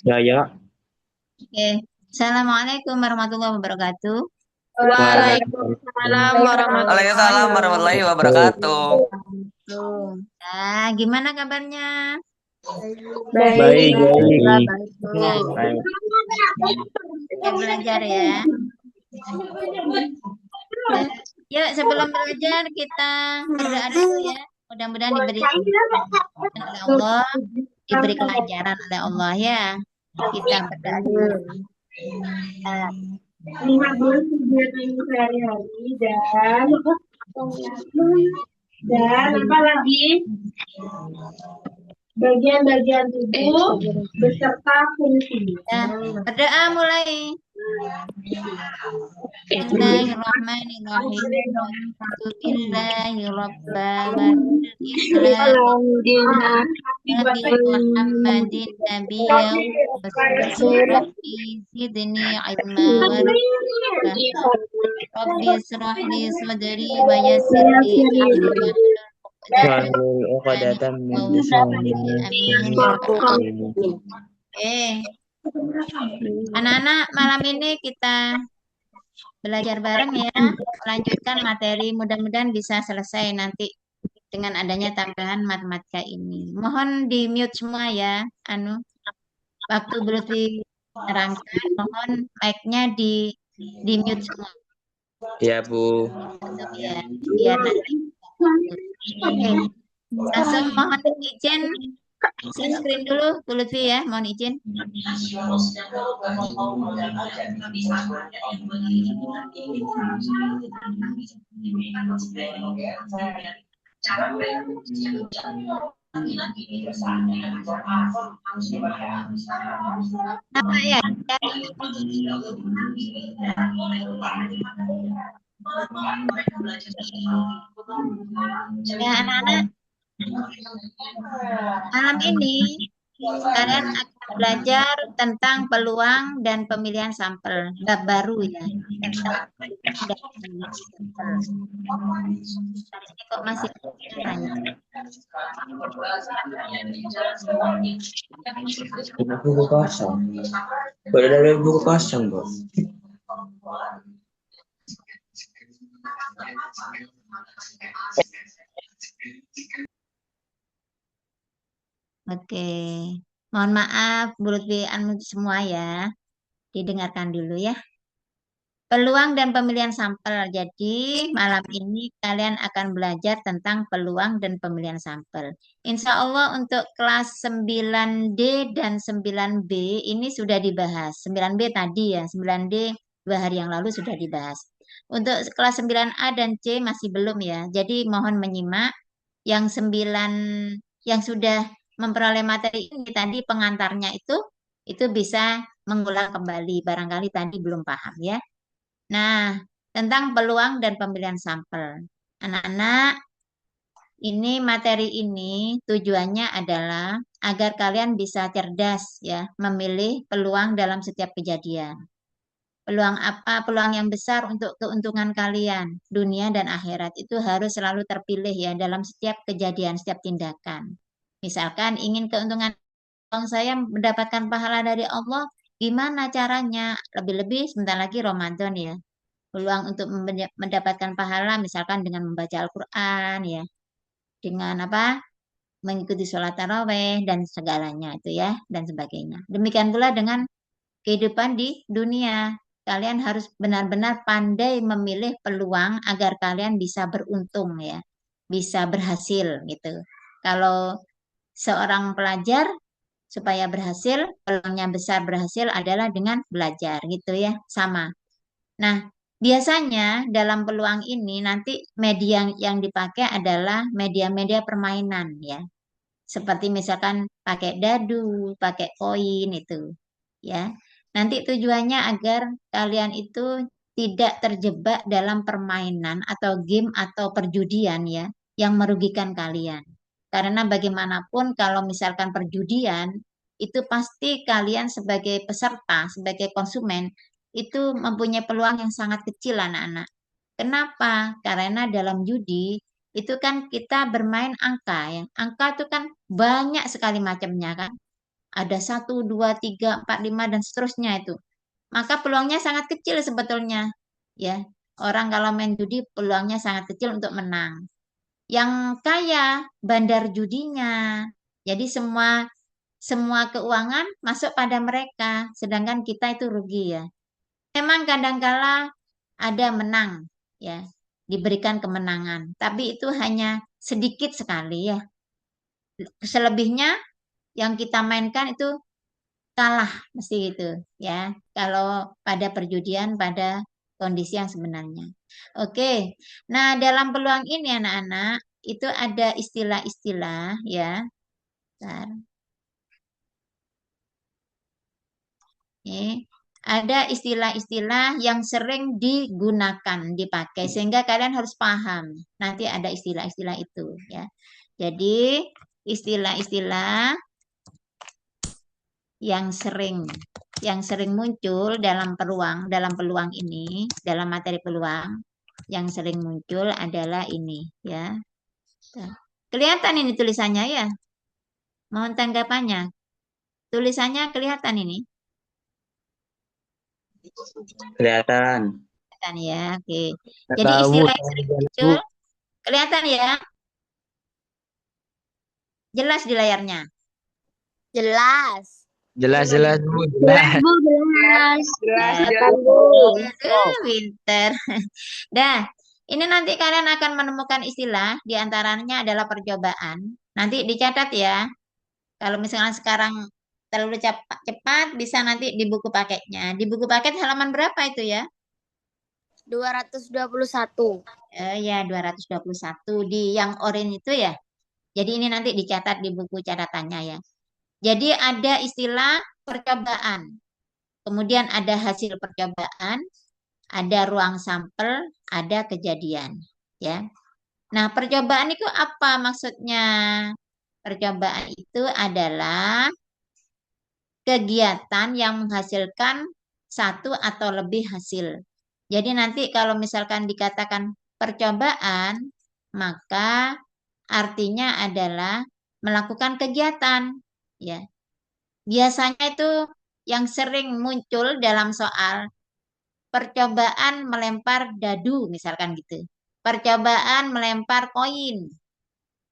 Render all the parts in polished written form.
Ya, ya. Oke. Assalamualaikum warahmatullahi wabarakatuh. Waalaikumsalam. Waalaikumsalam warahmatullahi Waalaikumsalam warahmatullahi wabarakatuh. wabarakatuh. Nah, gimana kabarnya? Baik, Baik, Alhamdulillah baik. baik, Bu. Nah, Baik. kita belajar ya. Eh, Yuk, sebelum belajar kita berdoa dulu ya. Mudah-mudahan diberi kemudahan oleh Allah, diberi kelancaran oleh Allah ya. Kita berdoa dulu. Menghadiri kegiatan sehari-hari dan apa lagi bagian-bagian tubuh beserta fungsinya. Ya, berdoa mulai. Bismillahirrahmanirrahim. Billahi rabbal Islam. Alhamdulillah. Nabi Muhammadin Nabiyya Rabbi zidni ilma warahmah. Rabbi israh li sadri wa yassir li amri wahlul 'uqdatam Wahlul min uqdatan min lisani lisani amin yafqahu ya rabbal alamin. qawli. Anak-anak malam ini kita belajar bareng ya, melanjutkan materi mudah-mudahan bisa selesai nanti dengan adanya tambahan matematika ini. Mohon di mute semua ya, waktu belum diterangkan, mohon mic-nya di mute semua. Ya, Bu. Tutup ya, biar nanti. Oke, langsung mohon izin share screen dulu, Bu Lutfi ya, mohon izin. Apa ya? Ya anak-anak, malam ini kalian akan belajar tentang peluang dan pemilihan sampel, bab baru ya, tentang peluang dan pemilihan sampel. Ini kok masih tanya? Ini buku kosong. Udah ada buku kosong, Bu. Oke, mohon maaf, Bu Lutfi unmute semua ya, didengarkan dulu ya. Peluang dan pemilihan sampel. Jadi, malam ini kalian akan belajar tentang peluang dan pemilihan sampel. Insya Allah untuk kelas 9D dan 9B ini sudah dibahas. 9B tadi ya, 9D 2 hari yang lalu sudah dibahas. Untuk kelas 9A dan C masih belum ya. Jadi mohon menyimak yang 9 yang sudah memperoleh materi ini tadi pengantarnya itu bisa mengulang kembali. Barangkali tadi belum paham ya. Nah, tentang peluang dan pemilihan sampel. Anak-anak, ini materi ini tujuannya adalah agar kalian bisa cerdas ya, memilih peluang dalam setiap kejadian. Peluang apa? Peluang yang besar untuk keuntungan kalian, dunia dan akhirat itu harus selalu terpilih ya dalam setiap kejadian, setiap tindakan. Misalkan ingin keuntungan uang saya mendapatkan pahala dari Allah, gimana caranya? Lebih-lebih sebentar lagi Ramadan ya. Peluang untuk mendapatkan pahala misalkan dengan membaca Al-Quran ya, dengan apa? Mengikuti sholat taraweh dan segalanya itu ya dan sebagainya. Demikian pula dengan kehidupan di dunia. Kalian harus benar-benar pandai memilih peluang agar kalian bisa beruntung ya, bisa berhasil gitu. Kalau seorang pelajar supaya berhasil, peluangnya besar berhasil adalah dengan belajar gitu ya, sama. Nah, biasanya dalam peluang ini nanti media yang dipakai adalah media-media permainan ya. Seperti misalkan pakai dadu, pakai koin itu ya. Nanti tujuannya agar kalian itu tidak terjebak dalam permainan atau game atau perjudian ya yang merugikan kalian. Karena bagaimanapun kalau misalkan perjudian itu pasti kalian sebagai peserta, sebagai konsumen itu mempunyai peluang yang sangat kecil anak-anak. Kenapa? Karena dalam judi itu kan kita bermain angka ya. Angka itu kan banyak sekali macamnya kan. Ada 1, 2, 3, 4, 5, dan seterusnya itu. Maka peluangnya sangat kecil sebetulnya. Ya, orang kalau main judi peluangnya sangat kecil untuk menang. Yang kaya bandar judinya. Jadi semua keuangan masuk pada mereka, sedangkan kita itu rugi ya. Memang kadangkala ada menang ya, diberikan kemenangan, tapi itu hanya sedikit sekali ya. Selebihnya yang kita mainkan itu kalah mesti gitu ya. Kalau pada perjudian pada kondisi yang sebenarnya. Oke. Nah, dalam peluang ini anak-anak itu ada istilah-istilah ya. Bentar. Nih, ada istilah-istilah yang sering digunakan, dipakai, sehingga kalian harus paham. Nanti ada istilah-istilah itu ya. Jadi istilah-istilah yang sering muncul dalam peluang ini, dalam materi peluang, yang sering muncul adalah ini ya. Kelihatan ini tulisannya ya. Mohon tanggapannya. Tulisannya kelihatan ini. Kelihatan. Kelihatan ya. Oke. Nggak Jadi tahu, istilah yang saya sering udah muncul Bu. kelihatan ya. Jelas di layarnya. Jelas. Jelas-jelas Bu, Jelas, jelas. Bu, jelas. Jelas, Ya, jelas. pinter. Dah, ini nanti kalian akan menemukan istilah, diantaranya adalah percobaan. Nanti dicatat ya. Kalau misalnya sekarang terlalu cepat, bisa nanti di buku paketnya. Di buku paket halaman berapa itu ya? 221. Ya, 221 di yang oranye itu ya. Jadi ini nanti dicatat di buku catatannya ya. Jadi ada istilah percobaan. Kemudian ada hasil percobaan, ada ruang sampel, ada kejadian, ya. Nah, percobaan itu apa maksudnya? Percobaan itu adalah kegiatan yang menghasilkan satu atau lebih hasil. Jadi nanti kalau misalkan dikatakan percobaan, maka artinya adalah melakukan kegiatan, ya. Biasanya itu yang sering muncul dalam soal percobaan melempar dadu misalkan gitu. Percobaan melempar koin.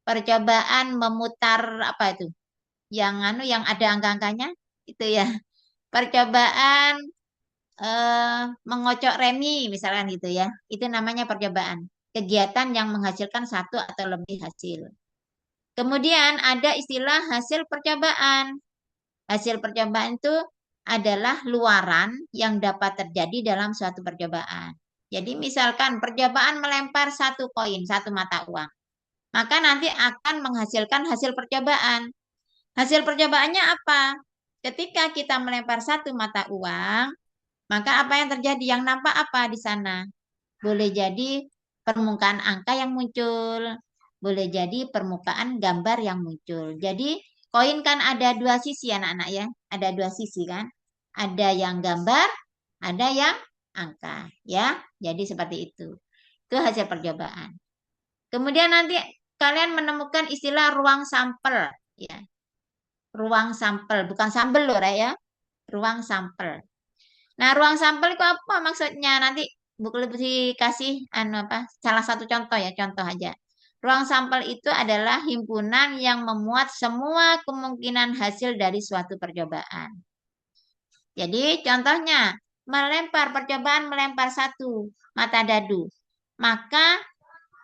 Percobaan memutar apa itu? Yang ada angka-angkanya itu ya. Percobaan mengocok remi misalkan gitu ya. Itu namanya percobaan. Kegiatan yang menghasilkan satu atau lebih hasil. Kemudian ada istilah hasil percobaan. Hasil percobaan itu adalah luaran yang dapat terjadi dalam suatu percobaan. Jadi misalkan percobaan melempar satu koin, satu mata uang. Maka nanti akan menghasilkan hasil percobaan. Hasil percobaannya apa? Ketika kita melempar satu mata uang, maka apa yang terjadi? Yang nampak apa di sana? Boleh jadi permukaan angka yang muncul. Boleh jadi permukaan gambar yang muncul. Jadi koin kan ada dua sisi anak-anak ya. Ada dua sisi kan. Ada yang gambar, ada yang angka ya. Jadi seperti itu. Itu hasil percobaan. Kemudian nanti kalian menemukan istilah ruang sampel ya. Ruang sampel, bukan sambel loh ya. Ruang sampel. Nah, ruang sampel itu apa maksudnya? Nanti buku lebih kasih salah satu contoh ya, contoh aja. Ruang sampel itu adalah himpunan yang memuat semua kemungkinan hasil dari suatu percobaan. Jadi contohnya, percobaan melempar satu mata dadu. Maka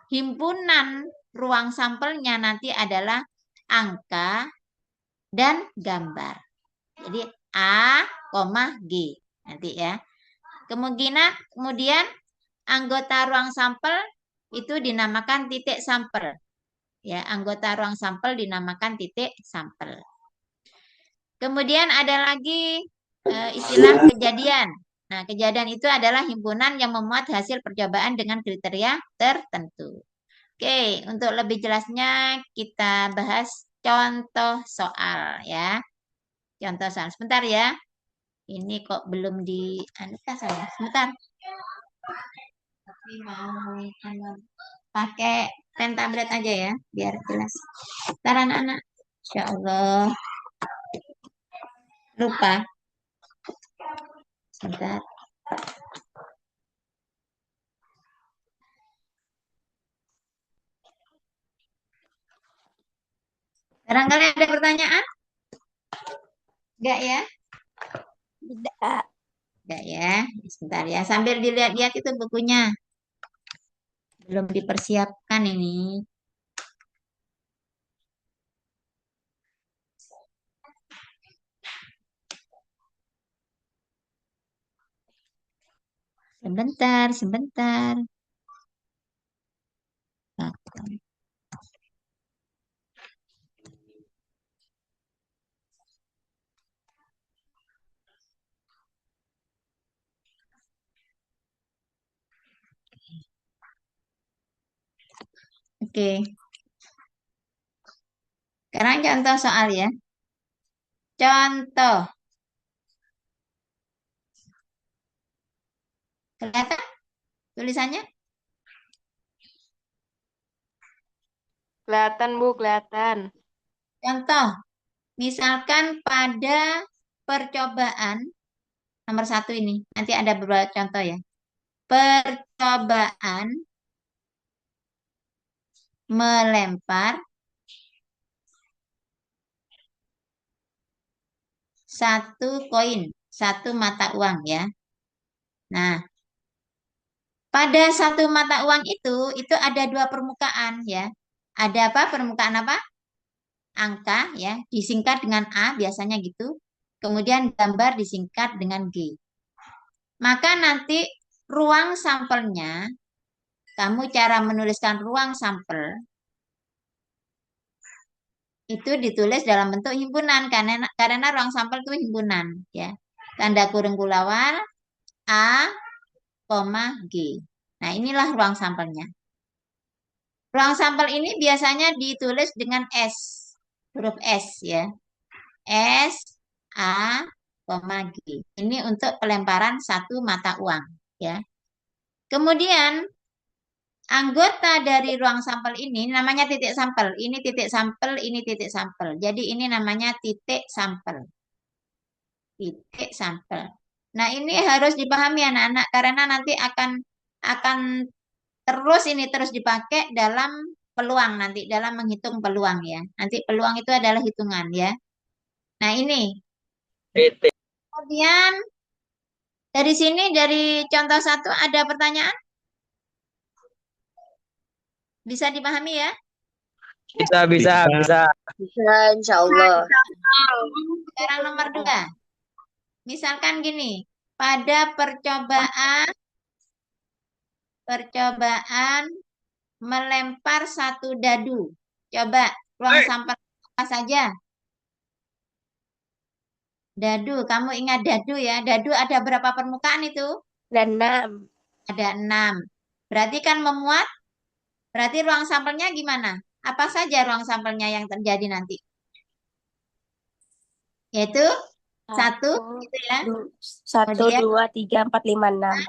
himpunan ruang sampelnya nanti adalah angka dan gambar. Jadi A, G nanti ya. Kemudian anggota ruang sampel itu dinamakan titik sampel. Ya, anggota ruang sampel dinamakan titik sampel. Kemudian ada lagi istilah kejadian. Nah, kejadian itu adalah himpunan yang memuat hasil percobaan dengan kriteria tertentu. Oke, untuk lebih jelasnya kita bahas contoh soal ya. Contoh soal. Sebentar ya. Ini kok belum saya. Sebentar. Tapi mau pakai pen tablet aja ya, biar jelas. Ntar anak-anak. Insya Allah. Lupa. Sebentar. Barangkali ada pertanyaan? Enggak ya? Tidak. Enggak ya. Sebentar ya. Sambil dilihat-lihat itu bukunya. Belum dipersiapkan ini. Sebentar, sebentar. Oke. Sekarang contoh soal ya. Contoh. Kelihatan tulisannya? Kelihatan, Bu, kelihatan. Contoh. Misalkan pada percobaan nomor 1 ini. Nanti ada beberapa contoh ya. Percobaan melempar satu koin, satu mata uang ya. Nah, pada satu mata uang itu ada 2 permukaan ya. Ada apa? Permukaan apa? Angka ya, disingkat dengan A biasanya gitu. Kemudian gambar disingkat dengan G. Maka nanti ruang sampelnya, kamu cara menuliskan ruang sampel itu ditulis dalam bentuk himpunan karena ruang sampel itu himpunan ya. Tanda kurung kulawal A, G. Nah, inilah ruang sampelnya. Ruang sampel ini biasanya ditulis dengan S, huruf S ya. S, A, G. Ini untuk pelemparan satu mata uang ya. Kemudian anggota dari ruang sampel ini namanya titik sampel. Ini titik sampel, ini titik sampel. Jadi ini namanya titik sampel. Titik sampel. Nah, ini harus dipahami anak-anak karena nanti akan terus dipakai dalam peluang nanti dalam menghitung peluang ya. Nanti peluang itu adalah hitungan ya. Nah, ini. Titik. Kemudian dari sini dari contoh 1 ada pertanyaan? Bisa dipahami ya? Bisa, bisa, bisa. Bisa, insya Allah. Sekarang nomor 2. Misalkan gini, pada percobaan melempar satu dadu. Coba ruang sampel apa saja? Dadu, kamu ingat dadu ya? Dadu ada berapa permukaan itu? Dan 6. Ada 6. Berarti kan memuat? Berarti ruang sampelnya gimana? Apa saja ruang sampelnya yang terjadi nanti? Yaitu 1, gitu ya. 1, Kemudian 2, 3, 4, 5, 6.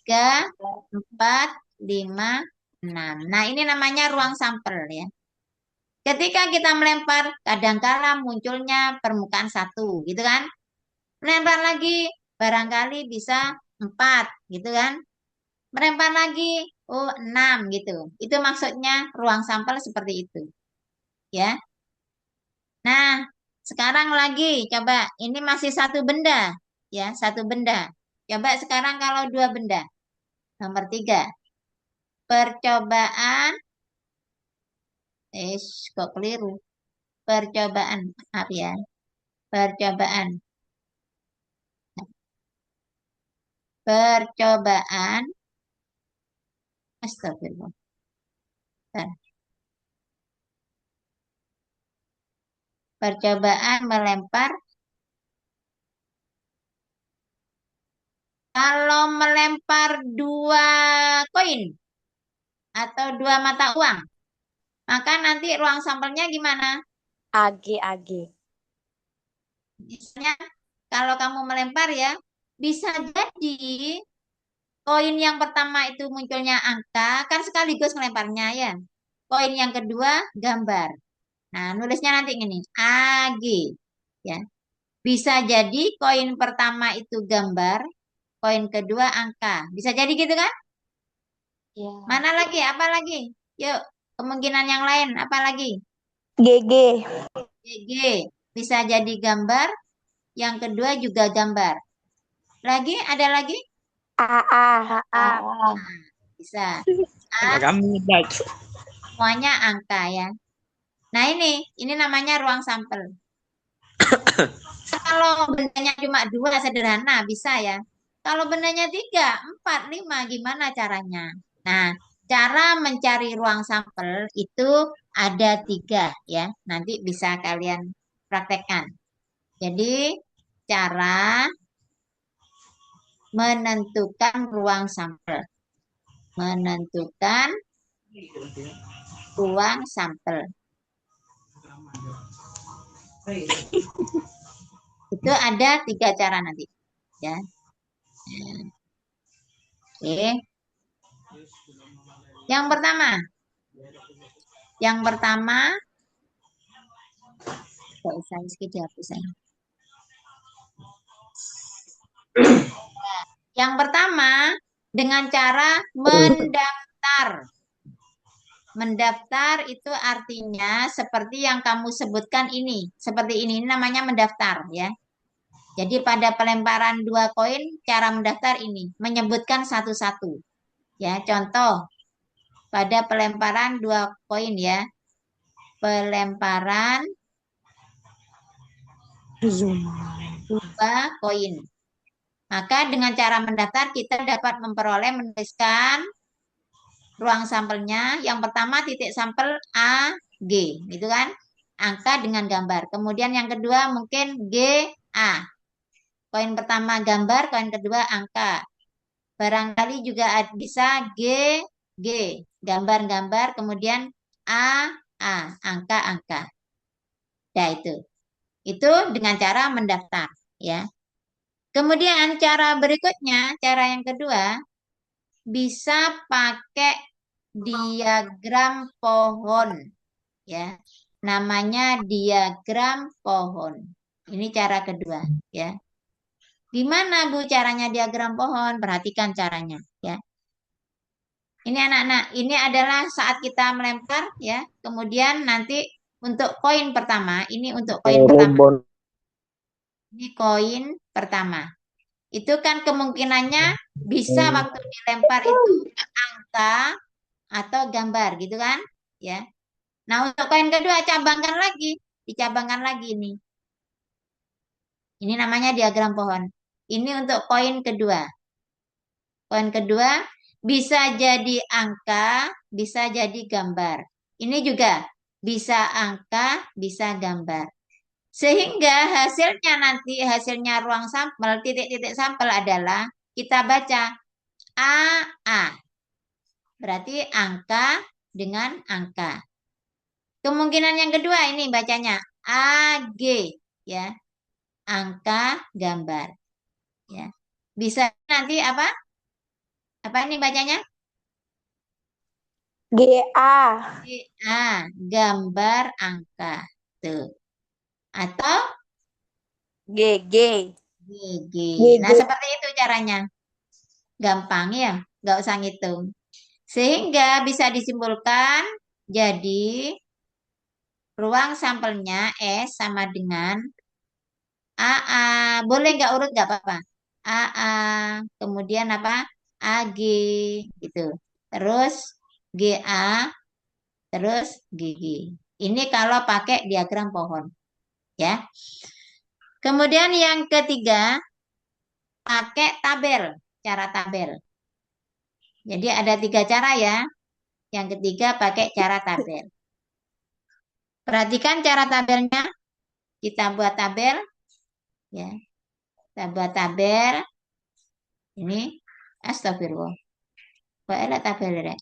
3, 4, 5, 6. Nah, ini namanya ruang sampel ya. Ketika kita melempar, kadangkala munculnya permukaan 1, gitu kan? Melempar lagi, barangkali bisa 4, gitu kan? Melempar lagi, 6, gitu. Itu maksudnya ruang sampel seperti itu. Ya. Nah, sekarang lagi, coba. Ini masih satu benda. Ya, satu benda. Coba sekarang kalau 2 benda. Nomor 3. Percobaan. Kok keliru? Percobaan. Maaf ya. Percobaan. Percobaan. Astagfirullah. Bentar. Percobaan melempar. Kalau melempar 2 koin atau 2 mata uang, maka nanti ruang sampelnya gimana? AG, AG. Misalnya kalau kamu melempar ya, bisa jadi koin yang pertama itu munculnya angka, kan sekaligus melemparnya ya. Koin yang kedua gambar. Nah, nulisnya nanti gini, AG. Ya. Bisa jadi koin pertama itu gambar, koin kedua angka. Bisa jadi gitu kan? Ya. Mana lagi? Apa lagi? Yuk, kemungkinan yang lain apa lagi? GG. GG. Bisa jadi gambar, yang kedua juga gambar. Lagi, ada lagi? AA. Bisa. Apa kami like? Semuanya angka ya. Nah ini namanya ruang sampel. Kalau bendanya cuma dua sederhana bisa ya. Kalau bendanya tiga, empat, lima gimana caranya? Nah, cara mencari ruang sampel itu ada tiga ya. Nanti bisa kalian praktekkan. Jadi cara menentukan ruang sampel. Menentukan ruang sampel. Itu ada tiga cara nanti. Ya. Oke. Yang pertama. Yang pertama. Gak usah meski dihapus saya. Yang pertama. Dengan cara mendaftar. Mendaftar itu artinya seperti yang kamu sebutkan ini. Seperti ini namanya mendaftar ya. Jadi pada pelemparan dua koin, cara mendaftar ini. Menyebutkan satu-satu. Ya, contoh. Pada pelemparan dua koin ya. Pelemparan dua koin. Maka dengan cara mendaftar kita dapat memperoleh menuliskan ruang sampelnya. Yang pertama titik sampel A, G. Gitu kan. Angka dengan gambar. Kemudian yang kedua mungkin G, A. Koin pertama gambar, koin kedua angka. Barangkali juga bisa G, G. Gambar-gambar, kemudian A, A. Angka-angka. Nah itu. Itu dengan cara mendaftar. Ya. Kemudian cara berikutnya, cara yang kedua, bisa pakai diagram pohon. Ya. Namanya diagram pohon. Ini cara kedua. Ya. Gimana Bu caranya diagram pohon? Perhatikan caranya ya. Ini anak-anak, ini adalah saat kita melempar ya. Kemudian nanti untuk koin pertama, ini untuk koin pertama. Ini koin pertama. Itu kan kemungkinannya bisa waktu dilempar itu angka atau gambar gitu kan? Ya. Nah, untuk koin kedua cabangkan lagi, dicabangkan lagi ini. Ini namanya diagram pohon. Ini untuk koin kedua. Koin kedua bisa jadi angka, bisa jadi gambar. Ini juga bisa angka, bisa gambar. Sehingga hasilnya nanti, hasilnya ruang sampel, titik-titik sampel adalah kita baca AA. Berarti angka dengan angka. Kemungkinan yang kedua ini bacanya AG. Ya, angka, gambar. Ya. Bisa nanti apa? Apa ini bacanya? GA. GA, gambar angka. Tuh. Atau GG. GG. GG. Nah, seperti itu caranya. Gampang ya, nggak usah ngitung. Sehingga bisa disimpulkan jadi ruang sampelnya S sama dengan AA. Boleh nggak urut nggak apa-apa. AA, kemudian apa? AG gitu. Terus GA, terus GG. Ini kalau pakai diagram pohon. Ya. Kemudian yang ketiga, pakai tabel. Cara tabel. Jadi ada tiga cara ya. Yang ketiga pakai cara tabel. Perhatikan cara tabelnya. Kita buat tabel. Ya. Kita buat tabel. Ini. Astagfirullah. Kok ada tabel ya?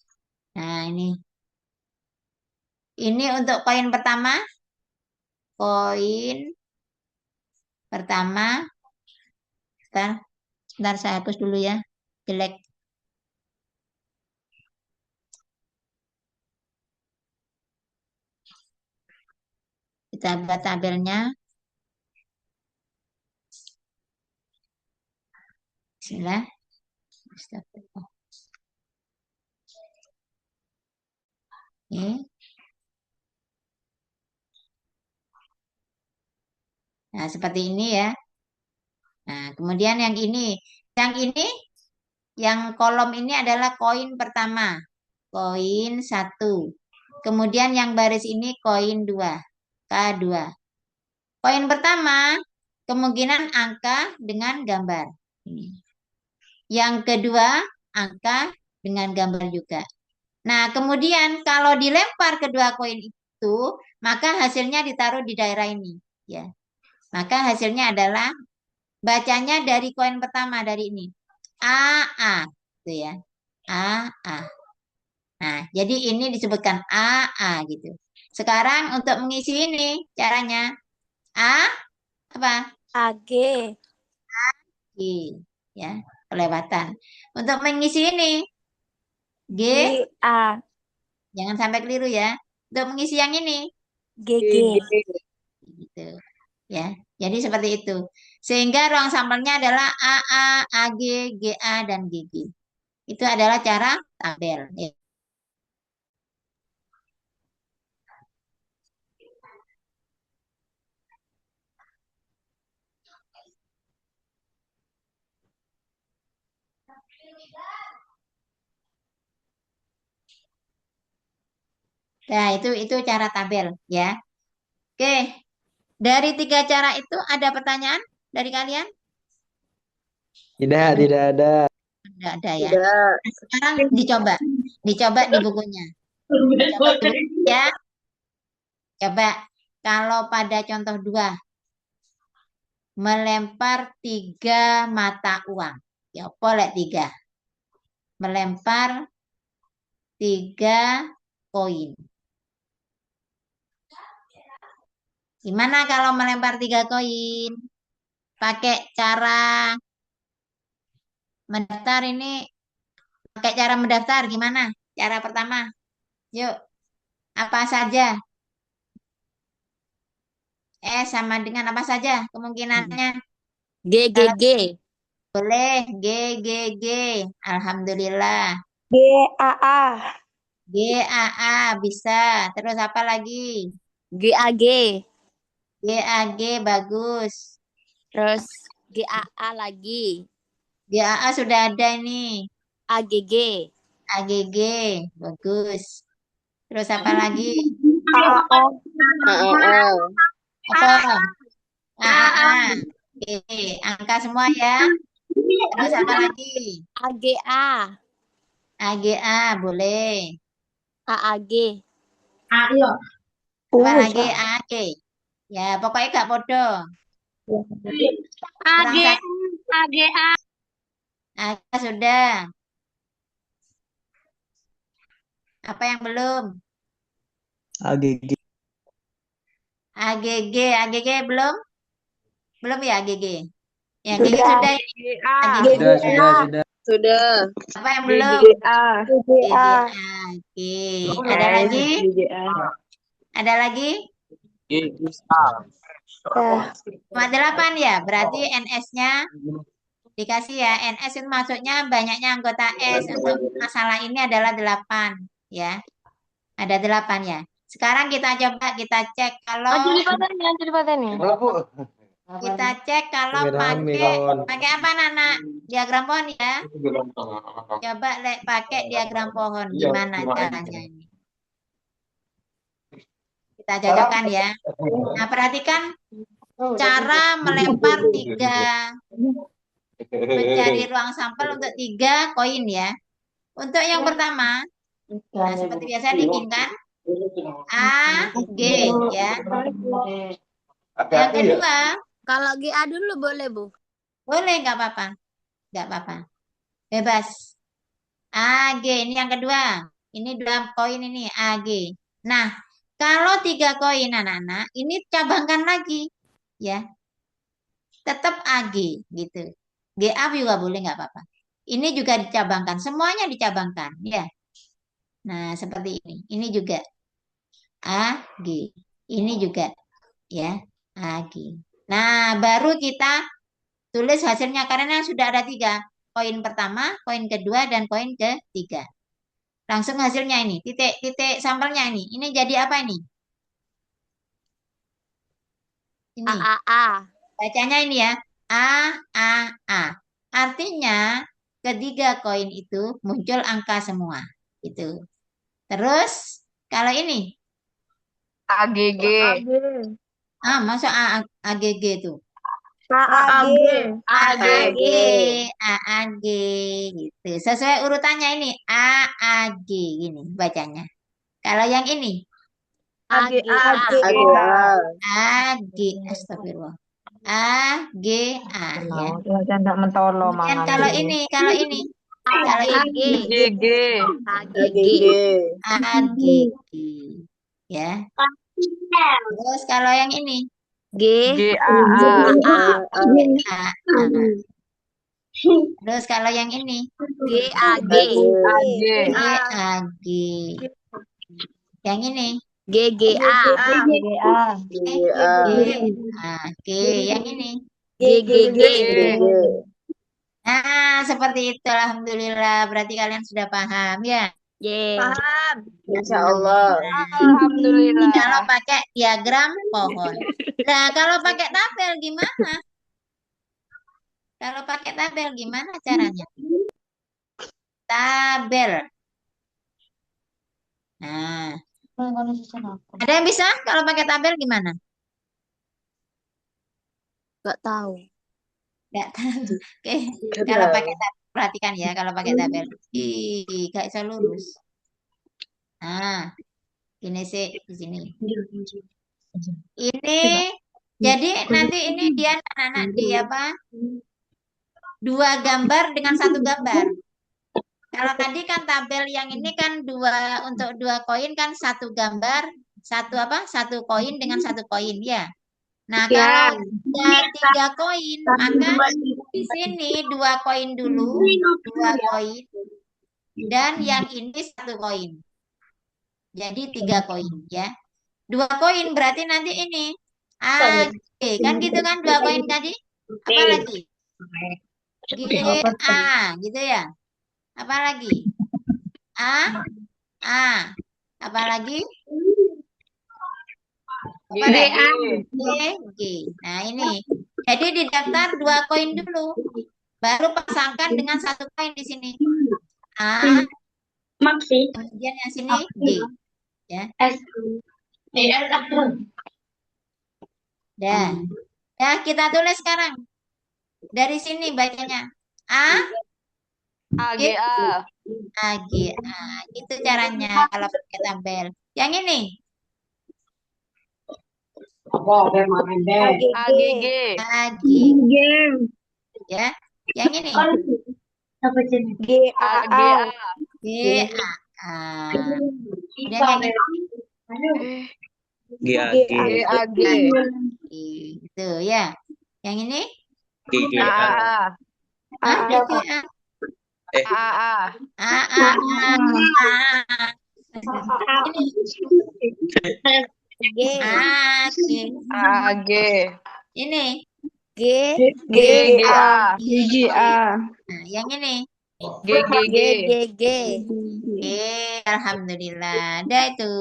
Nah ini. Ini untuk koin pertama. Koin pertama. Sebentar saya hapus dulu ya. Jelek. Kita buat tabelnya. Bismillah. Astagfirullah. Oke. Nah, seperti ini ya. Nah, kemudian yang ini, yang kolom ini adalah koin pertama, koin 1. Kemudian yang baris ini koin 2, K2. Koin pertama kemungkinan angka dengan gambar. Ini. Yang kedua angka dengan gambar juga. Nah, kemudian kalau dilempar kedua koin itu, maka hasilnya ditaruh di daerah ini, ya. Maka hasilnya adalah bacanya dari koin pertama dari ini. AA, gitu ya. AA. Nah, jadi ini disebutkan AA gitu. Sekarang untuk mengisi ini caranya A apa? AG. G, ya, kelewatan. Untuk mengisi ini G, GA. jangan sampai keliru ya. Untuk mengisi yang ini GG. gitu. Ya. Jadi seperti itu. Sehingga ruang sampelnya adalah AA, AG, GA dan GG. Itu adalah cara tabel. Ya. Nah, itu cara tabel ya. Oke. Dari 3 cara itu ada pertanyaan dari kalian? Tidak ada. Tidak ada ya. Sekarang dicoba di bukunya. Coba di bukunya ya. Coba kalau pada contoh 2 melempar 3 mata uang. Ya, boleh 3. Melempar 3 koin. Gimana kalau melempar 3 koin? Pakai cara mendaftar ini, pakai cara mendaftar gimana? Cara pertama. Yuk, apa saja? Sama dengan apa saja kemungkinannya? G, G, Kalau G. boleh, G, G, G. Alhamdulillah. GAA. G, A, A, bisa. Terus apa lagi? G, A, G. G, A, G, bagus. Terus G, A, A lagi. G, A, A sudah ada ini. A, G, G. A, G, G, bagus. Terus apa lagi? AAO. Apa? A, A, A. Oke, angka semua ya. Terus apa lagi? A, G, A. A, G, A, boleh. A, A, G. Apa lagi? A, G. Ya, pokoknya gak bodoh. Kurang satu. AGA. A, sudah. Apa yang belum? AGG. AGG, AGG belum? Belum ya AGG? Ya, GG Sudah. sudah ini. AGG. Sudah. Apa yang belum? GGA. GGA. Oke. Ada lagi? Ada lagi? Cuma 8 ya. Berarti NS-nya dikasih ya. NS itu maksudnya banyaknya anggota S. Untuk masalah ini adalah 8 ya. Ada 8 ya. Sekarang kita coba cek kalau kita cek kalau pakai apa Nana? Diagram pohon ya. Coba pakai diagram pohon gimana caranya ini. Kita cocokkan ya. Nah, perhatikan cara melempar 3 mencari ruang sampel untuk 3 koin ya. Untuk yang pertama, nah seperti biasa diinginkan A, G ya. Yang kedua, Kalau GA dulu boleh, Bu. boleh nggak apa-apa. Nggak apa-apa. Bebas. A, G, ini yang kedua. Ini 2 koin ini, A, G. Nah, kalau 3 koin anak-anak, ini cabangkan lagi. Ya. Tetap AG gitu. GA juga boleh nggak apa-apa. Ini juga dicabangkan. Semuanya dicabangkan. Ya. Nah, seperti ini. Ini juga AG. Ini juga. Ya. AG. Nah, baru kita tulis hasilnya karena sudah ada 3. koin pertama, koin kedua, dan koin ketiga. Langsung hasilnya ini, titik sampelnya ini. Ini jadi apa ini? Ini, A. bacanya ini ya. A. Artinya ketiga koin itu muncul angka semua. Itu. Terus, kalau ini, AGG. masuk AGG itu. AAG. AAG, AAG gitu. Sesuai urutannya ini AAG gini bacanya. Kalau yang ini AGA. AG, astagfirullah. AGA ya. Tidak mentolo Kemudian kalau ini, kalau ini AGG. GG. AGG. AGG ya. Terus kalau yang ini GAA. GAA. Terus kalau yang ini GAG. AG. GAG. Yang ini GGA. Oke, yang ini. GGG. Nah, seperti itu. Alhamdulillah. Berarti kalian sudah paham ya. Paham. Insya Allah. Alhamdulillah. Kalau pakai diagram pohon. Nah, kalau pakai tabel gimana? Kalau pakai tabel gimana caranya? Tabel. Nah, ada yang bisa kalau pakai tabel gimana? Gak tahu. Nggak tahu. Oke, kalau pakai tabel perhatikan ya, kalau pakai tabel. Ih, gak bisa lurus. Nah, ini sih di sini. Ini jadi nanti ini dia anak-anak di apa? Dua gambar dengan satu gambar. Kalau tadi kan tabel yang ini kan untuk dua koin kan satu gambar, satu koin dengan satu koin ya. Nah, kalau ada 3 koin, maka di sini 2 koin dulu, 2 koin, dan yang ini 1 koin. Jadi 3 koin ya. 2 koin berarti nanti ini AG, kan gitu kan 2 koin tadi? Apa lagi? GA, gitu ya. Apa lagi? A. Apa lagi? Apa lagi? G. Nah ini. Jadi di daftar 2 koin dulu. Baru pasangkan dengan 1 koin di sini. A. Kemudian yang sini G. Ya. Dah. Ya, kita tulis sekarang. Dari sini bacanya. AGA. AGA. Itu caranya kalau pakai tabel. Yang ini. AGG. AG. Ya. Yang ini. AGA. GA. Kemudian yang ini. GAG. Itu ya. Yang ini. AA. GA. AA. AG. Ini. GGA. Nah, yang ini. GGG. Alhamdulillah. Ada itu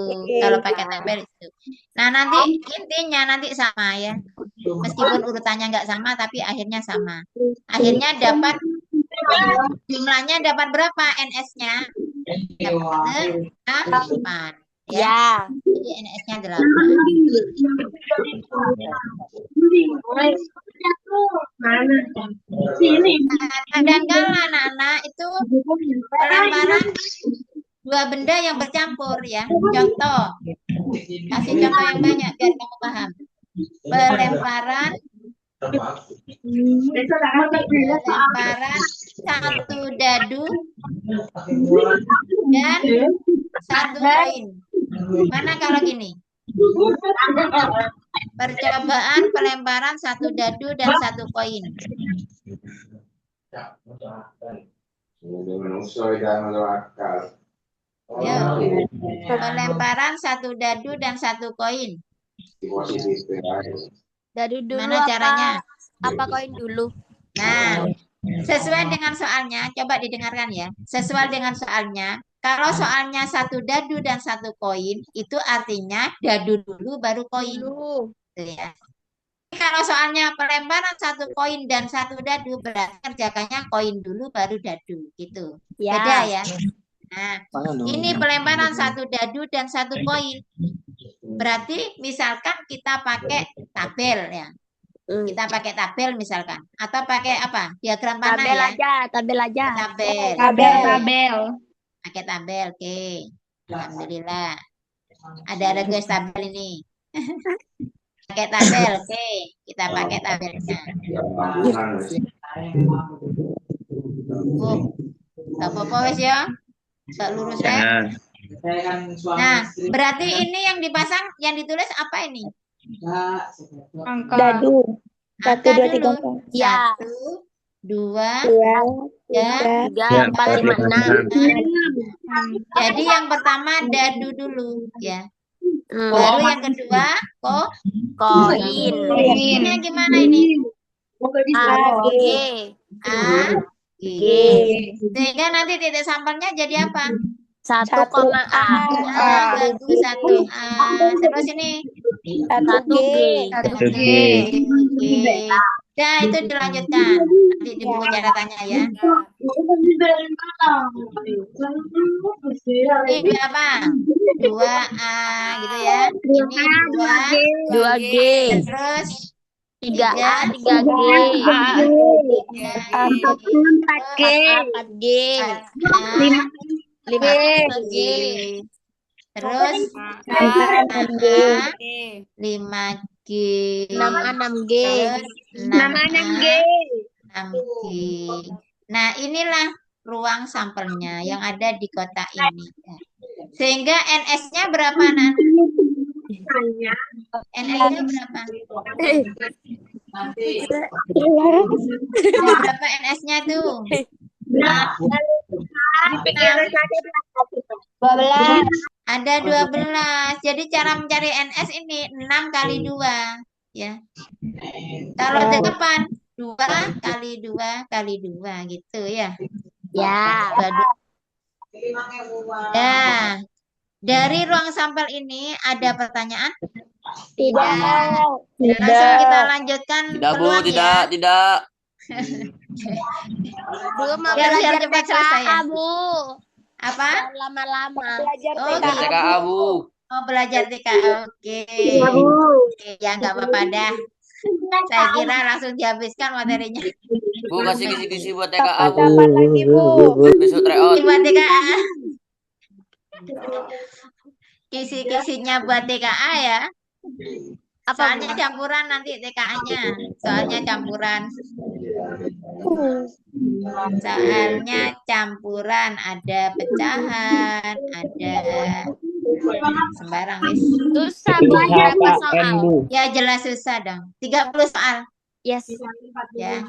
kalau pakai tabel itu. Nah, nanti intinya nanti sama ya. Meskipun urutannya nggak sama, tapi akhirnya sama. Akhirnya dapat jumlahnya dapat berapa NS-nya? Dapat 8. Ya. Jadi NS-nya 8. Kadang-kala anak-anak itu pelemparan 2 benda yang bercampur ya. Contoh. Kasih contoh yang banyak biar kamu paham. Pelemparan satu dadu dan 1 koin. Mana kalau gini? Percobaan pelemparan 1 dadu dan 1 koin. Yo. Pelemparan 1 dadu dan 1 koin. Dadu dulu Gimana caranya? apa koin dulu? Nah, Sesuai dengan soalnya, coba didengarkan ya. Sesuai dengan soalnya, kalau soalnya satu dadu dan satu koin, itu artinya dadu dulu baru koin. Dulu. Gitu ya. Kalau soalnya pelemparan satu koin dan satu dadu, berarti kerjakannya koin dulu baru dadu. Gitu. Ya. Beda ya. Nah, Mana dong? ini pelemparan satu dadu dan satu koin. Berarti misalkan kita pakai tabel ya. Kita pakai tabel misalkan. Atau pakai apa? Diagram panah Tabel ya. aja, tabel aja. Tabel. Tabel. Pakai tabel, oke. Alhamdulillah. Ada guys tabel ini. Pakai tabel, oke. Kita pakai tabelnya. Apa-apa wes ya? Tak lurus ya. Nah, berarti ini yang dipasang, yang ditulis apa ini? Dadu. Satu, Angka dua, tiga, dulu. empat. Ya. 1, 2, Dua, 3. Tiga, Ya, 4, 5, 6. Jadi yang pertama dadu dulu ya. Baru yang kedua Koin. Ini gimana ini? A, G. A, G. Sehingga nanti titik sampelnya jadi apa? 1, koma A. Bagus, 1 A. Terus ini 1 G. 1 G. Oke. Nah, itu dilanjutkan. Nanti di buku catatannya ya. Ini apa? 2A gitu ya. Ini 2 G. Terus 3 A, 3 G. 4 G. 4 G. 5 G. Terus 5G. 6A, 6G. 6G. Nah, inilah ruang sampelnya yang ada di kotak ini. Sehingga NS-nya berapa, anak? NS-nya berapa? Berapa NS-nya tuh? 12. Ada 12. Jadi cara mencari NS ini 6 kali 2. Ya. Kalau 8, 2 kali 2 kali 2 gitu ya. Ya. Nah, dari ruang sampel ini ada pertanyaan? Tidak. Langsung kita lanjutkan Tidak, Bu, peluang ya. tidak. Bu mau Biar belajar cepat selesai ya. TKA, Bu. Apa? Jangan lama-lama. Belajar Oh, TKA. gitu. TKA, Bu. Oh, belajar TKA. Oke. Oke, ya nggak apa-apa dah. Saya kira langsung dihabiskan materinya. Bu, kasih kisi-kisi buat TKA, Bu. Kapan lagi, Bu? Besok tryout. Buat TKA. Kisi-kisinya buat TKA ya. Soalnya campuran nanti TKA-nya. Soalnya campuran. Soalnya campuran, ada pecahan, ada sembarang wis. Susah, Bu. Berapa soal? Ya jelas susah dong. 30 soal Yes. ya.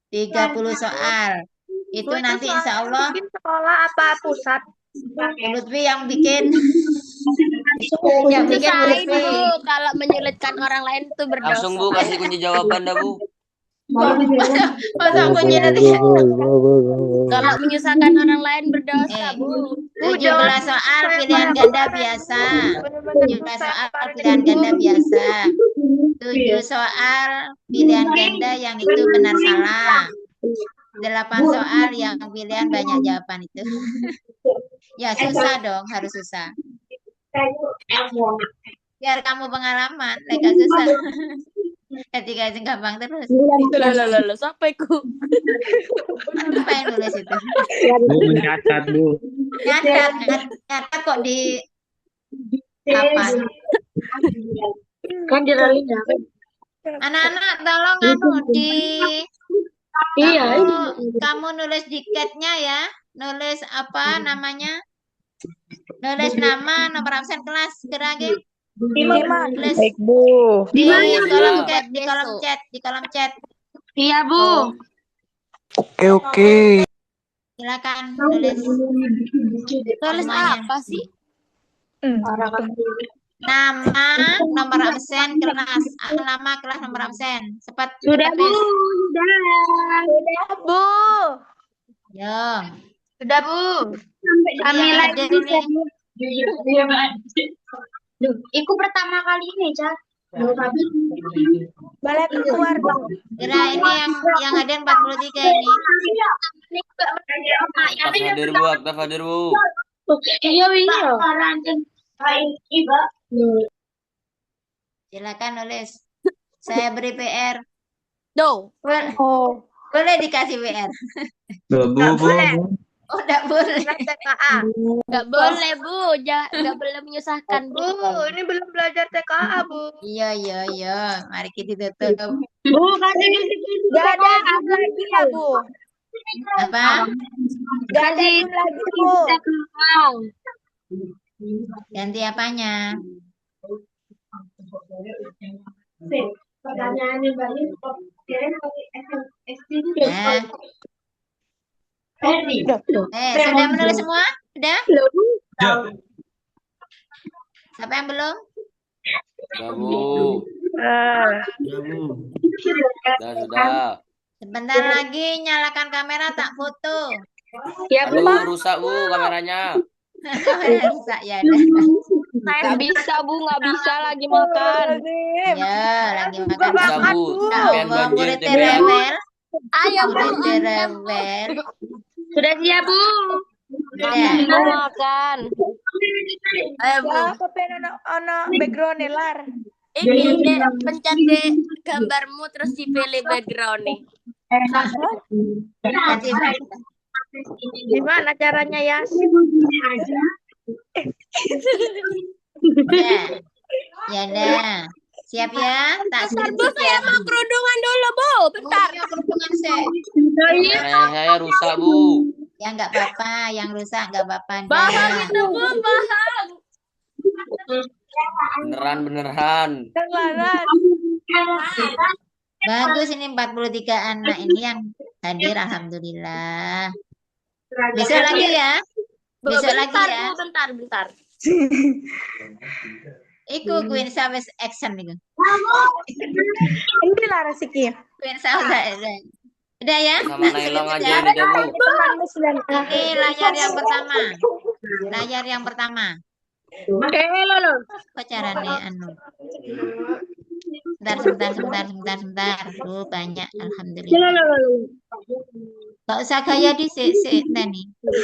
30 soal. Itu nanti insya Allah Sekolah apa pusat? Lutfi yang bikin. Yang bikin Usahain, Lutfi. Bu. Kalau menyulitkan orang lain itu berdosa. Langsung, Bu, kasih kunci jawaban dah, Bu. Masa kunci nanti. Kalau menyusahkan orang lain berdosa, Bu. 17 soal pilihan ganda biasa. 17 soal pilihan ganda biasa. 7 soal pilihan ganda yang itu benar salah. 8 soal yang pilihan banyak jawaban itu. Ya susah dong, harus susah. Biar kamu pengalaman, mereka susah. Ketika itu gampang terus. Loh, sampai ku. Apa yang nulis itu? Bu mencatat, Bu. Nyata kok di apa? Kan jurnalnya. Anak-anak tolong di Iya. kamu nulis diketnya ya. Nulis apa namanya? Nulis nama, nomor absen kelas, kira-kira. Nulis Baik, Bu. di Iya. kolom chat, di kolom chat. Iya, Bu. Oke. Silakan nulis Tulis semuanya. apa sih? Nama, nomor absen kelas, nama kelas, nomor absen. Cepat. Sudah, cepat, Bu. Wis. Sudah. Bu. Yo. Sudah, Bu. Kami Kami lagi lagi ini. Iku pertama kali ini, Cak. Boleh keluar dong. Kira ini yang hadir 43 ini. Akta hadir bu. Iya, iya. Silakan nulis. Saya beri PR. Do. Boleh dikasih PR. Bu. Oh, enggak boleh. TKA. Nggak boleh, Bu. Nggak boleh menyusahkan, Bu. Ini belum belajar TKA, Bu. Iya. Mari kita tutup. Bu, kasih Gak ada lagi ya, Bu. Apa? Gak ada lagi, Bu. Ganti apanya? Pertanyaannya balik. Sudah menulis semua? Sudah? Ya. Siapa yang belum? Sudah bu. Sudah. Sebentar lagi nyalakan kamera tak foto. Ya, Bu. Aduh rusak bu kameranya. Kamera rusak ya. Dah. Nggak bisa bu, nggak bisa lagi makan. Ya, lagi makan. Bisa bu. Ya Pengen Allah, banjir murid TPA. rewel. Ayo, Bu. Murid rewel. Sudah siap, Bu. Udah. Mau makan. Ayo, Bu. Ono background lar. Ini dek, pencet dek gambarmu terus dipilih background-nih. Nanti Gimana caranya, ya? udah. Ya udah. Siap ya? Tak Bentar, Bu, sedikit saya ya. mau kerudungan dulu, Bu. Bentar. Iya, kerudungan sih. Kameranya saya rusak bu. Ya nggak apa-apa, yang rusak nggak apa-apa. Bahang Dah. itu, Bu, bahang. Beneran. Bagus ini 43 anak ini yang hadir, alhamdulillah. Besok lagi ya. Bu, Besok lagi bentar, ya. Bu, bentar. Iku Queen Service Action itu. Ini lah rezeki. Queen Service. Udah ya? Sama Tak nailong sedikit aja ya. ini deh bu. Ini layar yang pertama. Layar yang pertama. Apa caranya anu? Sebentar. Banyak, alhamdulillah. Gak usah gaya di nih.